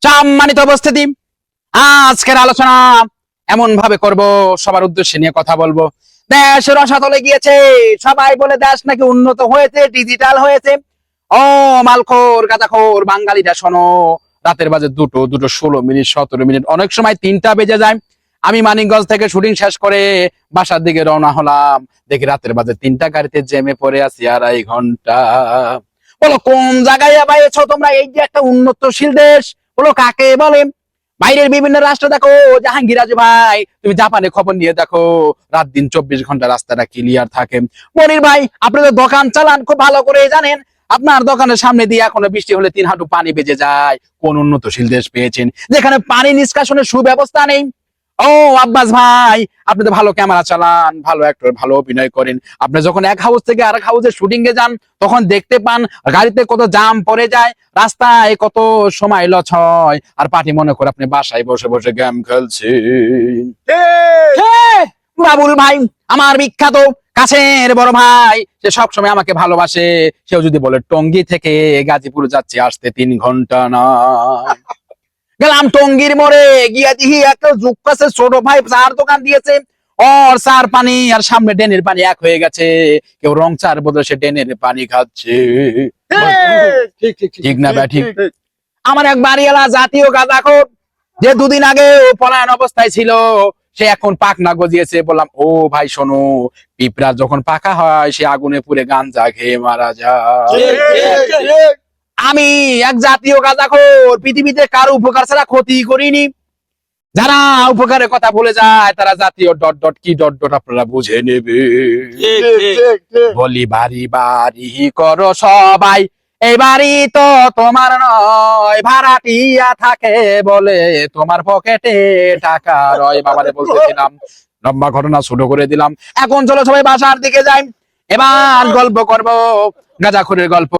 সম্মানিত উপস্থিতি, আজকের আলোচনা এমন ভাবে করব, সবার উদ্দেশ্যে নিয়ে কথা বলবো। দেশ রসাতলে গিয়েছে, সবাই বলে দেশ নাকি উন্নত হয়েছে, ডিজিটাল হয়েছে। ও মালখোর গাঁজাখোর বাঙালিটা শোনো, রাতের বাজে দুটো 16 মিনিট 17 মিনিট, অনেক সময় 3টা বেজে যায়। আমি মানিকগঞ্জ থেকে শুটিং শেষ করে বাসার দিকে রওনা হলাম, দেখি রাতের বাজে 3টা, গাড়িতে জ্যামে পড়ে আছি 2.5 ঘন্টা। বলো কোন জায়গায় বাইছো তোমরা? এই যে একটা উন্নতশীল দেশ, বলো কাকে বলে? বাইরের বিভিন্ন রাষ্ট্র দেখো, জাহাঙ্গীর আজু ভাই, তুমি জাপানে খবর নিয়ে দেখো, রাত দিন 24 ঘন্টা রাস্তাটা ক্লিয়ার থাকে। মনির ভাই, আপনি তো দোকান চালান, খুব ভালো করে জানেন, আপনার দোকানের সামনে দিয়ে এখনো বৃষ্টি হলে 3 হাঁটু পানি বেজে যায়। কোন উন্নতশীল দেশ পেয়েছেন যেখানে পানি নিষ্কাশনের সুব্যবস্থা নেই? ও আব্বাস ভাই, আপনি তো ভালো ক্যামেরা চালান, ভালো অ্যাক্টর, ভালো অভিনয় করেন। আপনি যখন এক হাউস থেকে আরেক হাউসে শুটিং এ যান, তখন দেখতে পান গাড়িতে কত জাম পড়ে যায়, রাস্তায় কত সময় লস হয়, আর পার্টি মনে করে আপনি বাসায় বসে বসে গেম খেলছেন। বাবুল ভাই, আমার বিখ্যাত কাছের বড় ভাই, সে সবসময় আমাকে ভালোবাসে। সেও যদি বলে টঙ্গী থেকে গাজীপুর যাচ্ছে, আসতে 3 ঘন্টা না। গেলাম টঙ্গীর মোড়ে, গিয়া দেখি একটা জুকাছে ছোট ভাই চার দোকান দিয়েছে। ওর চার পানি আর সামনে ডেনের পানি এক হয়ে গেছে। কেউ রং চার বদলে সে ডেনের পানি খাচ্ছে। ঠিক না ভাই? ঠিক। আমার এক বাড়িওয়ালা জাতীয় গাঁজাখোর, যে 2 দিন আগে পলায়ন অবস্থায় ছিল, সে এখন পাকনা গজিয়েছে। বললাম, ও ভাই শোনো, পিঁপড়া যখন পাকা হয় সে আগুনে পুড়ে গাঞ্জা খেয়ে মারা যায়। আমি এক জাতীয় গাঁজাখোর, পৃথিবীতে কারো উপকার ছাড়া ক্ষতি করিনি। যারা উপকারের কথা বলে যায় তারা জাতীয় ডট ডট কি ডট ডট আপনারা বুঝে নেবে। বলি বাড়ি বাড়ি করো সবাই, এই বাড়ি তো তোমার নয়, ভাড়াটিয়া থাকে বলে তোমার পকেটে টাকা রয়। বাবারে বলতেছিলাম, লম্বা ঘটনা ছোট করে দিলাম। এখন চলো সবাই বাসার দিকে যাই, এবার গল্প করবো গাঁজাখোরের গল্প।